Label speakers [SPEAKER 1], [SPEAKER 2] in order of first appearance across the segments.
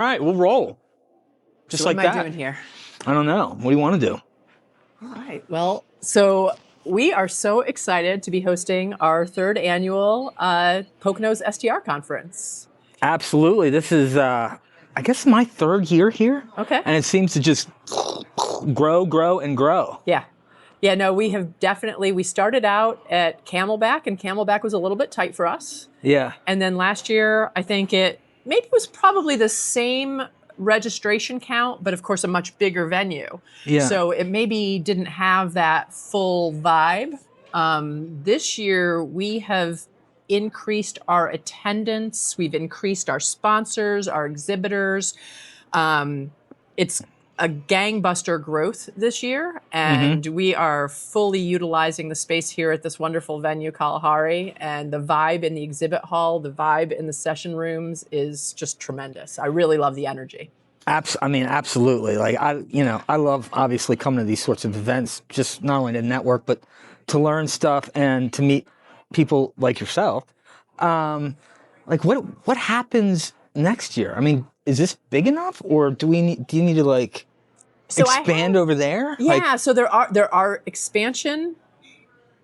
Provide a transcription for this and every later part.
[SPEAKER 1] All right, we'll roll. Just
[SPEAKER 2] So
[SPEAKER 1] like
[SPEAKER 2] what am
[SPEAKER 1] that.
[SPEAKER 2] I doing here?
[SPEAKER 1] I don't know. What do you want to do?
[SPEAKER 2] All right. Well, so we are so excited to be hosting our third annual Poconos STR conference.
[SPEAKER 1] Absolutely. This is, I guess, my third year here.
[SPEAKER 2] Okay.
[SPEAKER 1] And it seems to just grow, and grow.
[SPEAKER 2] Yeah. Yeah, no, we started out at Camelback, and Camelback was a little bit tight for us.
[SPEAKER 1] Yeah.
[SPEAKER 2] And then last year, I think it was probably the same registration count, but of course a much bigger venue.
[SPEAKER 1] Yeah.
[SPEAKER 2] So it maybe didn't have that full vibe. This year, we have increased our attendance. We've increased our sponsors, our exhibitors. It's a gangbuster growth this year, and we are fully utilizing the space here at this wonderful venue, Kalahari, and the vibe in the exhibit hall, the vibe in the session rooms is just tremendous. I really love the energy.
[SPEAKER 1] I mean, absolutely. Like, I love obviously coming to these sorts of events, just not only to network, but to learn stuff and to meet people like yourself. Like, what happens next year? I mean, is this big enough, or do you need to like expand over there?
[SPEAKER 2] Yeah, so there are expansion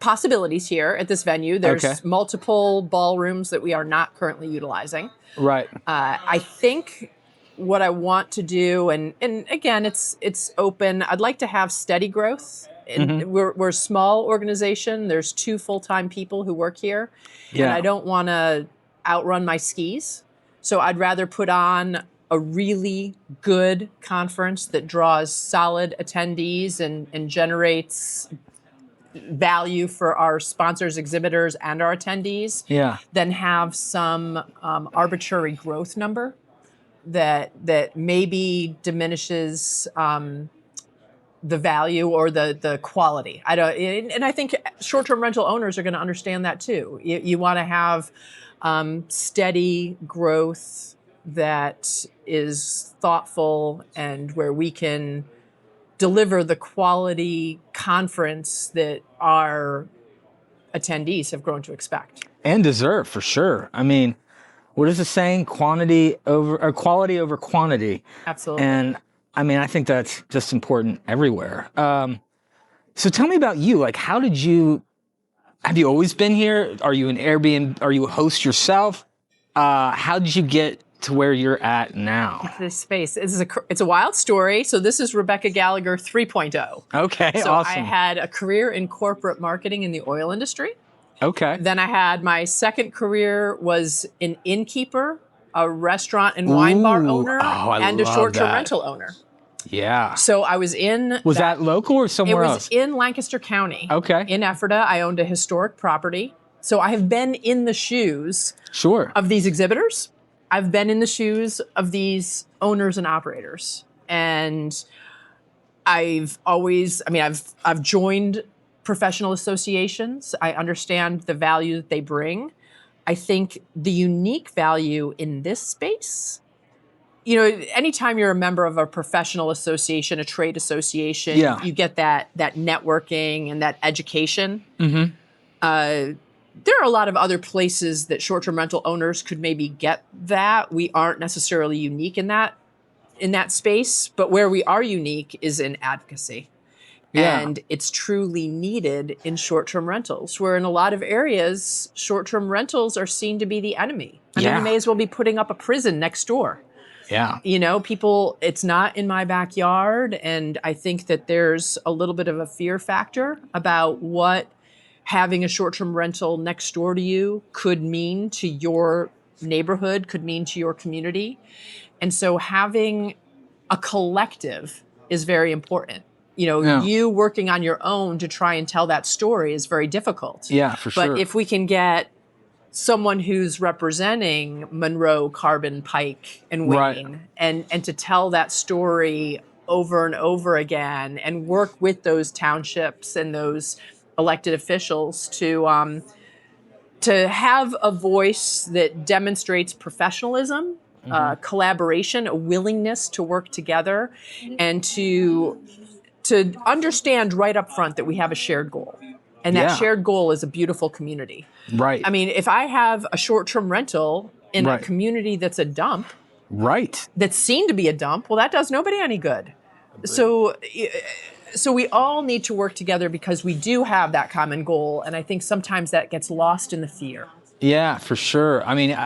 [SPEAKER 2] possibilities here at this venue. There's multiple ballrooms that we are not currently utilizing.
[SPEAKER 1] Right.
[SPEAKER 2] I think what I want to do, and again, it's open. I'd like to have steady growth. And we're a small organization. There's 2 full-time people who work here, and I don't want to outrun my skis. So I'd rather put on a really good conference that draws solid attendees and generates value for our sponsors, exhibitors, and our attendees, than have some arbitrary growth number that maybe diminishes the value or the quality. And I think short-term rental owners are going to understand that too. You want to have steady growth that is thoughtful and where we can deliver the quality conference that our attendees have grown to expect.
[SPEAKER 1] And deserve, for sure. I mean, what is the saying? Quality over quantity.
[SPEAKER 2] Absolutely.
[SPEAKER 1] And I mean, I think that's just important everywhere. So tell me about you. Like, have you always been here? Are you an Airbnb? Are you a host yourself? How did you get to where you're at now?
[SPEAKER 2] This space. It's a wild story. So this is Rebecca Gallagher 3.0.
[SPEAKER 1] Okay,
[SPEAKER 2] so
[SPEAKER 1] awesome.
[SPEAKER 2] I had a career in corporate marketing in the oil industry.
[SPEAKER 1] Okay.
[SPEAKER 2] Then I had my second career was an innkeeper, a restaurant and wine bar owner, and a short-term rental owner.
[SPEAKER 1] Yeah.
[SPEAKER 2] So I was in...
[SPEAKER 1] Was that local or somewhere else?
[SPEAKER 2] It was in Lancaster County.
[SPEAKER 1] Okay.
[SPEAKER 2] In Ephrata. I owned a historic property. So I have been in the shoes of these exhibitors. I've been in the shoes of these owners and operators. And I've joined professional associations. I understand the value that they bring. I think the unique value in this space, anytime you're a member of a professional association, a trade association, you get that networking and that education. There are a lot of other places that short-term rental owners could maybe get that. We aren't necessarily unique in that space, but where we are unique is in advocacy. And it's truly needed in short-term rentals, where in a lot of areas, short-term rentals are seen to be the enemy. I mean, you may as well be putting up a prison next door.
[SPEAKER 1] Yeah.
[SPEAKER 2] People, it's not in my backyard. And I think that there's a little bit of a fear factor about what having a short-term rental next door to you could mean to your neighborhood, could mean to your community. And so having a collective is very important. You working on your own to try and tell that story is very difficult.
[SPEAKER 1] Yeah, for sure.
[SPEAKER 2] But if we can get someone who's representing Monroe, Carbon, Pike, and Wayne, and to tell that story over and over again and work with those townships and those elected officials to have a voice that demonstrates professionalism, collaboration, a willingness to work together, and to understand right up front that we have a shared goal. And that shared goal is a beautiful community.
[SPEAKER 1] Right.
[SPEAKER 2] I mean, if I have a short-term rental in a community that's a dump,
[SPEAKER 1] Right.
[SPEAKER 2] that's seen to be a dump, well, that does nobody any good. So we all need to work together because we do have that common goal. And I think sometimes that gets lost in the fear.
[SPEAKER 1] Yeah, for sure. I mean,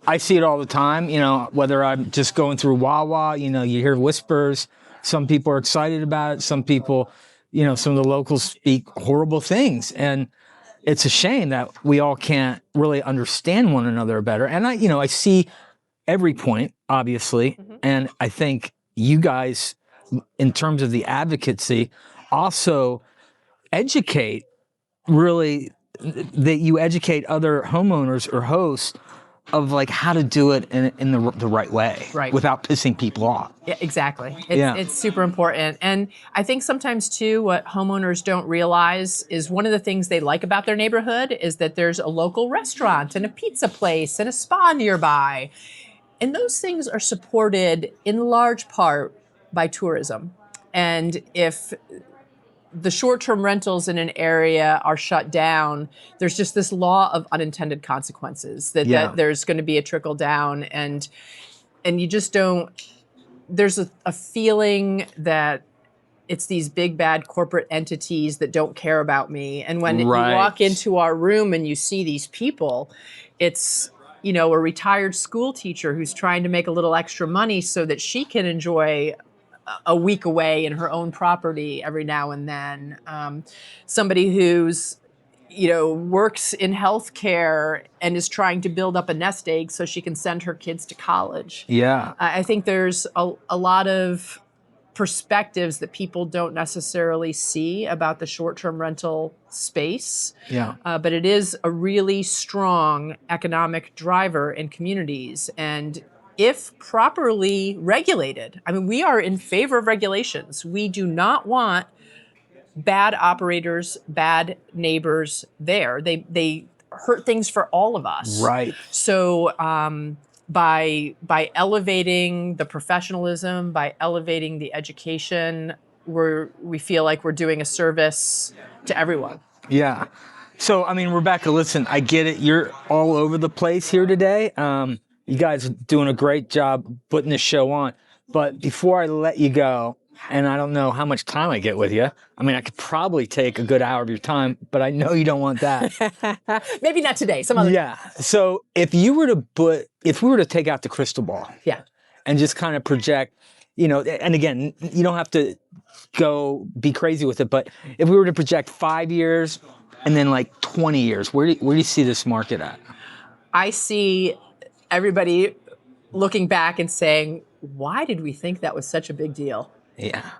[SPEAKER 1] I see it all the time, you know, whether I'm just going through Wawa, you know, you hear whispers. Some people are excited about it. Some people, you know, some of the locals speak horrible things. And it's a shame that we all can't really understand one another better. And I see every point, obviously. And I think you guys, in terms of the advocacy, also educate, really, that you educate other homeowners or hosts of like how to do it in the right way,
[SPEAKER 2] Right,
[SPEAKER 1] without pissing people off.
[SPEAKER 2] Yeah, exactly. It's super important. And I think sometimes too, what homeowners don't realize is one of the things they like about their neighborhood is that there's a local restaurant and a pizza place and a spa nearby. And those things are supported in large part by tourism. And if the short-term rentals in an area are shut down, there's just this law of unintended consequences that there's going to be a trickle down, and you just don't. There's a feeling that it's these big bad corporate entities that don't care about me. And when you walk into our room and you see these people, it's a retired school teacher who's trying to make a little extra money so that she can enjoy a week away in her own property every now and then. Somebody who's, works in healthcare and is trying to build up a nest egg so she can send her kids to college.
[SPEAKER 1] Yeah.
[SPEAKER 2] I think there's a lot of perspectives that people don't necessarily see about the short-term rental space.
[SPEAKER 1] Yeah.
[SPEAKER 2] But it is a really strong economic driver in communities. And if properly regulated, I mean, we are in favor of regulations. We do not want bad operators, bad neighbors there. They hurt things for all of us.
[SPEAKER 1] Right.
[SPEAKER 2] So by elevating the professionalism, by elevating the education, we feel like we're doing a service to everyone.
[SPEAKER 1] Yeah. So, I mean, Rebecca, listen, I get it. You're all over the place here today. You guys are doing a great job putting this show on. But before I let you go, and I don't know how much time I get with you. I mean, I could probably take a good hour of your time, but I know you don't want that.
[SPEAKER 2] Maybe not today, some other.
[SPEAKER 1] Yeah. So if we were to take out the crystal ball, and just kind of project, and again, you don't have to go be crazy with it, but if we were to project 5 years and then like 20 years, where do you see this market at?
[SPEAKER 2] I see everybody looking back and saying, why did we think that was such a big deal?
[SPEAKER 1] Yeah.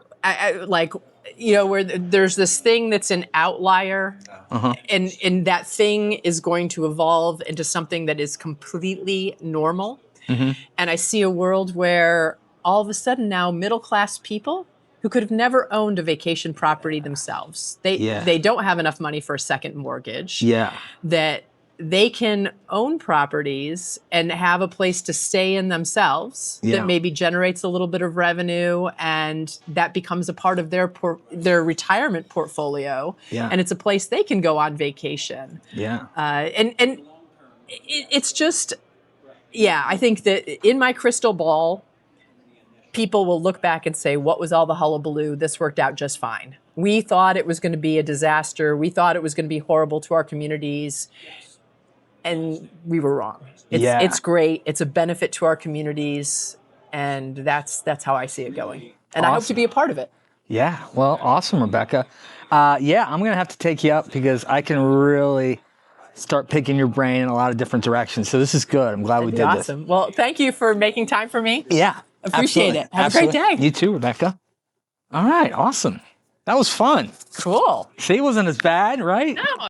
[SPEAKER 2] Where there's this thing that's an outlier, and that thing is going to evolve into something that is completely normal. Mm-hmm. And I see a world where all of a sudden now middle-class people who could have never owned a vacation property themselves, they don't have enough money for a second mortgage. Yeah. That they can own properties and have a place to stay in themselves that maybe generates a little bit of revenue, and that becomes a part of their retirement portfolio. Yeah. And it's a place they can go on vacation. Yeah. And it's just, I think that in my crystal ball, people will look back and say, what was all the hullabaloo? This worked out just fine. We thought it was going to be a disaster. We thought it was going to be horrible to our communities. And we were wrong. It's great. It's a benefit to our communities, and that's how I see it going. And awesome. I hope to be a part of it.
[SPEAKER 1] Yeah. Well, awesome, Rebecca. I'm going to have to take you up because I can really start picking your brain in a lot of different directions. So this is good. I'm glad we did this.
[SPEAKER 2] Awesome. Well, thank you for making time for me.
[SPEAKER 1] Yeah.
[SPEAKER 2] Appreciate it. Have a great day.
[SPEAKER 1] You too, Rebecca. All right. Awesome. That was fun.
[SPEAKER 2] Cool.
[SPEAKER 1] See, it wasn't as bad, right?
[SPEAKER 2] No.